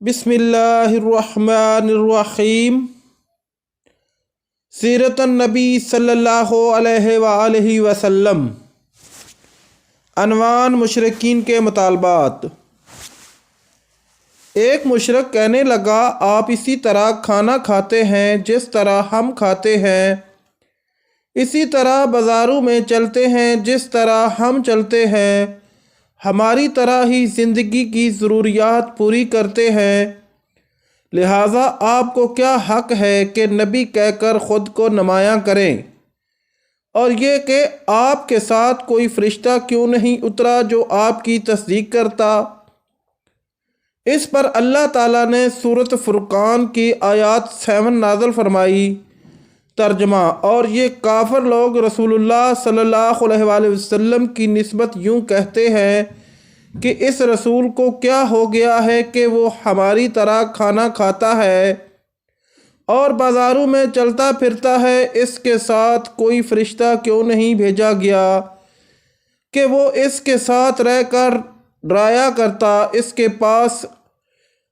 بسم اللہ الرحمن الرحیم۔ سیرت النبی صلی اللہ علیہ وآلہ وسلم۔ عنوان: مشرکین کے مطالبات۔ ایک مشرک کہنے لگا، آپ اسی طرح کھانا کھاتے ہیں جس طرح ہم کھاتے ہیں، اسی طرح بازاروں میں چلتے ہیں جس طرح ہم چلتے ہیں، ہماری طرح ہی زندگی کی ضروریات پوری کرتے ہیں، لہٰذا آپ کو کیا حق ہے کہ نبی کہہ کر خود کو نمایاں کریں؟ اور یہ کہ آپ کے ساتھ کوئی فرشتہ کیوں نہیں اترا جو آپ کی تصدیق کرتا؟ اس پر اللہ تعالیٰ نے سورۃ فرقان کی آیات 7 نازل فرمائی۔ ترجمہ: اور یہ کافر لوگ رسول اللہ صلی اللہ علیہ وآلہ وسلم کی نسبت یوں کہتے ہیں کہ اس رسول کو کیا ہو گیا ہے کہ وہ ہماری طرح کھانا کھاتا ہے اور بازاروں میں چلتا پھرتا ہے، اس کے ساتھ کوئی فرشتہ کیوں نہیں بھیجا گیا کہ وہ اس کے ساتھ رہ کر ڈرایا کرتا، اس کے پاس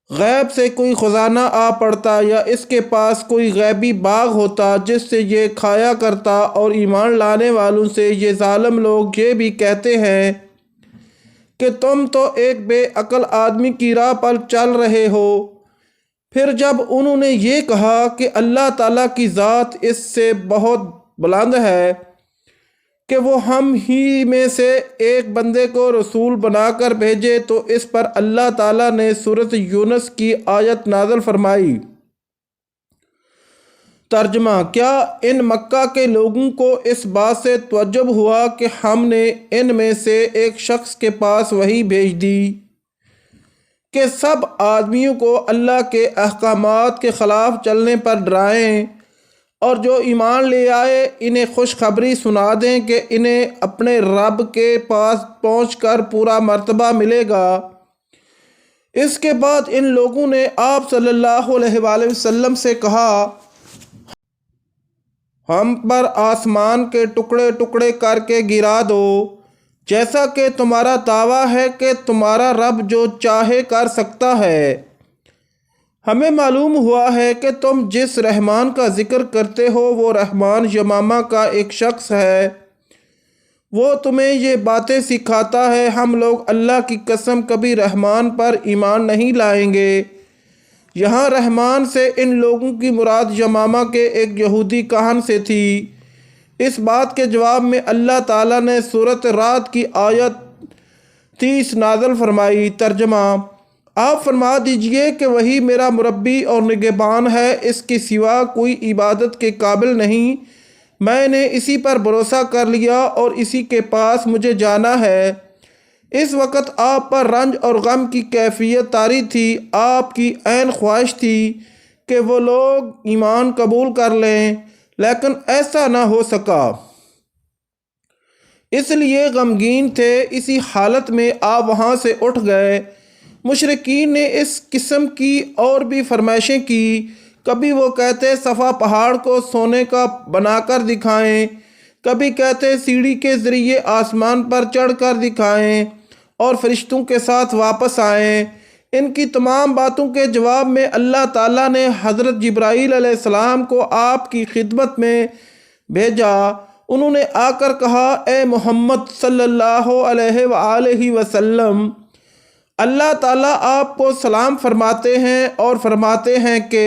غیب سے کوئی خزانہ آ پڑتا یا اس کے پاس کوئی غیبی باغ ہوتا جس سے یہ کھایا کرتا۔ اور ایمان لانے والوں سے یہ ظالم لوگ یہ بھی کہتے ہیں کہ تم تو ایک بے عقل آدمی کی راہ پر چل رہے ہو۔ پھر جب انہوں نے یہ کہا کہ اللہ تعالیٰ کی ذات اس سے بہت بلند ہے کہ وہ ہم ہی میں سے ایک بندے کو رسول بنا کر بھیجے، تو اس پر اللہ تعالیٰ نے سورۃ یونس کی آیت نازل فرمائی۔ ترجمہ: کیا ان مکہ کے لوگوں کو اس بات سے تعجب ہوا کہ ہم نے ان میں سے ایک شخص کے پاس وحی بھیج دی کہ سب آدمیوں کو اللہ کے احکامات کے خلاف چلنے پر ڈرائیں، اور جو ایمان لے آئے انہیں خوشخبری سنا دیں کہ انہیں اپنے رب کے پاس پہنچ کر پورا مرتبہ ملے گا۔ اس کے بعد ان لوگوں نے آپ صلی اللہ علیہ وآلہ وسلم سے کہا، ہم پر آسمان کے ٹکڑے ٹکڑے کر کے گرا دو، جیسا کہ تمہارا دعویٰ ہے کہ تمہارا رب جو چاہے کر سکتا ہے۔ ہمیں معلوم ہوا ہے کہ تم جس رحمان کا ذکر کرتے ہو وہ رحمان یمامہ کا ایک شخص ہے، وہ تمہیں یہ باتیں سکھاتا ہے۔ ہم لوگ اللہ کی قسم کبھی رحمان پر ایمان نہیں لائیں گے۔ یہاں رحمان سے ان لوگوں کی مراد یمامہ کے ایک یہودی کاہن سے تھی۔ اس بات کے جواب میں اللہ تعالیٰ نے سورۃ رعد کی آیت 30 نازل فرمائی۔ ترجمہ: آپ فرما دیجئے کہ وہی میرا مربی اور نگہبان ہے، اس کے سوا کوئی عبادت کے قابل نہیں، میں نے اسی پر بھروسہ کر لیا اور اسی کے پاس مجھے جانا ہے۔ اس وقت آپ پر رنج اور غم کی کیفیت طاری تھی، آپ کی عین خواہش تھی کہ وہ لوگ ایمان قبول کر لیں، لیکن ایسا نہ ہو سکا، اس لیے غمگین تھے۔ اسی حالت میں آپ وہاں سے اٹھ گئے۔ مشرکین نے اس قسم کی اور بھی فرمائشیں کی۔ کبھی وہ کہتے صفا پہاڑ کو سونے کا بنا کر دکھائیں، کبھی کہتے سیڑھی کے ذریعے آسمان پر چڑھ کر دکھائیں اور فرشتوں کے ساتھ واپس آئیں۔ ان کی تمام باتوں کے جواب میں اللہ تعالیٰ نے حضرت جبرائیل علیہ السلام کو آپ کی خدمت میں بھیجا۔ انہوں نے آ کر کہا، اے محمد صلی اللہ علیہ وآلہ وسلم، اللہ تعالیٰ آپ کو سلام فرماتے ہیں اور فرماتے ہیں کہ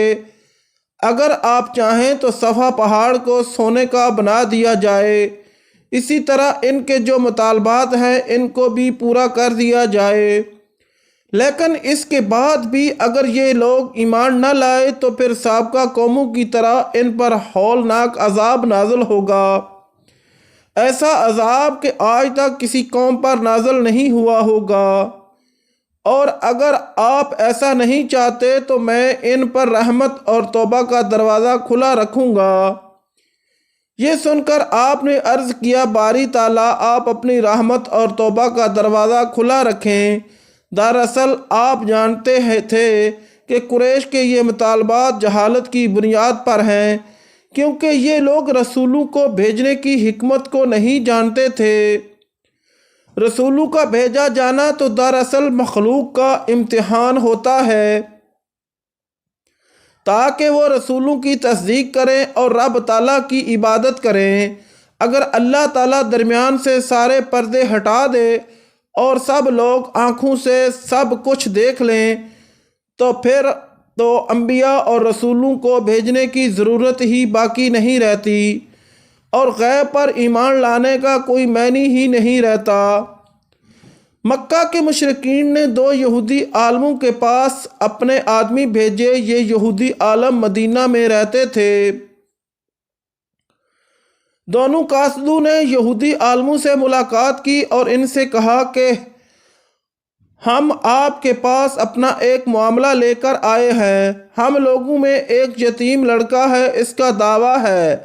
اگر آپ چاہیں تو صفا پہاڑ کو سونے کا بنا دیا جائے، اسی طرح ان کے جو مطالبات ہیں ان کو بھی پورا کر دیا جائے، لیکن اس کے بعد بھی اگر یہ لوگ ایمان نہ لائے تو پھر سابقہ قوموں کی طرح ان پر ہولناک عذاب نازل ہوگا، ایسا عذاب کہ آج تک کسی قوم پر نازل نہیں ہوا ہوگا۔ اور اگر آپ ایسا نہیں چاہتے تو میں ان پر رحمت اور توبہ کا دروازہ کھلا رکھوں گا۔ یہ سن کر آپ نے عرض کیا، باری تعالیٰ آپ اپنی رحمت اور توبہ کا دروازہ کھلا رکھیں۔ دراصل آپ جانتے تھے کہ قریش کے یہ مطالبات جہالت کی بنیاد پر ہیں، کیونکہ یہ لوگ رسولوں کو بھیجنے کی حکمت کو نہیں جانتے تھے۔ رسولوں کا بھیجا جانا تو دراصل مخلوق کا امتحان ہوتا ہے۔ تاکہ وہ رسولوں کی تصدیق کریں اور رب تعالیٰ کی عبادت کریں۔ اگر اللہ تعالیٰ درمیان سے سارے پردے ہٹا دے اور سب لوگ آنکھوں سے سب کچھ دیکھ لیں تو پھر تو انبیاء اور رسولوں کو بھیجنے کی ضرورت ہی باقی نہیں رہتی اور غیب پر ایمان لانے کا کوئی معنی ہی نہیں رہتا۔ مکہ کے مشرکین نے 2 یہودی عالموں کے پاس اپنے آدمی بھیجے۔ یہ یہودی عالم مدینہ میں رہتے تھے۔ دونوں قاصدوں نے یہودی عالموں سے ملاقات کی اور ان سے کہا کہ ہم آپ کے پاس اپنا ایک معاملہ لے کر آئے ہیں۔ ہم لوگوں میں ایک یتیم لڑکا ہے، اس کا دعویٰ ہے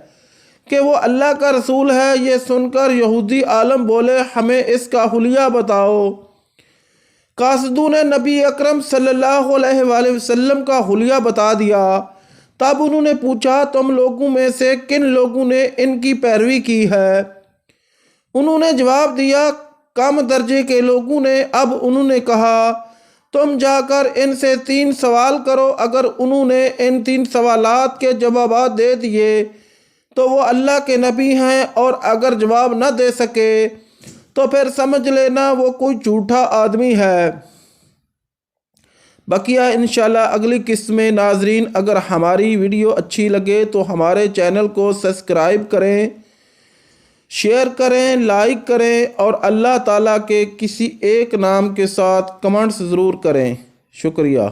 کہ وہ اللہ کا رسول ہے۔ یہ سن کر یہودی عالم بولے ہمیں اس کا حلیہ بتاؤ۔ قاصدوں نے نبی اکرم صلی اللہ علیہ وآلہ وسلم کا حلیہ بتا دیا۔ تب انہوں نے پوچھا تم لوگوں میں سے کن لوگوں نے ان کی پیروی کی ہے؟ انہوں نے جواب دیا کم درجے کے لوگوں نے۔ اب انہوں نے کہا تم جا کر ان سے 3 سوال کرو۔ اگر انہوں نے ان 3 سوالات کے جوابات دے دیے تو وہ اللہ کے نبی ہیں، اور اگر جواب نہ دے سکے تو پھر سمجھ لینا وہ کوئی جھوٹا آدمی ہے۔ بقیہ انشاءاللہ اگلی قسط میں۔ ناظرین، اگر ہماری ویڈیو اچھی لگے تو ہمارے چینل کو سبسکرائب کریں، شیئر کریں، لائک کریں اور اللہ تعالیٰ کے کسی ایک نام کے ساتھ کمنٹس ضرور کریں۔ شکریہ۔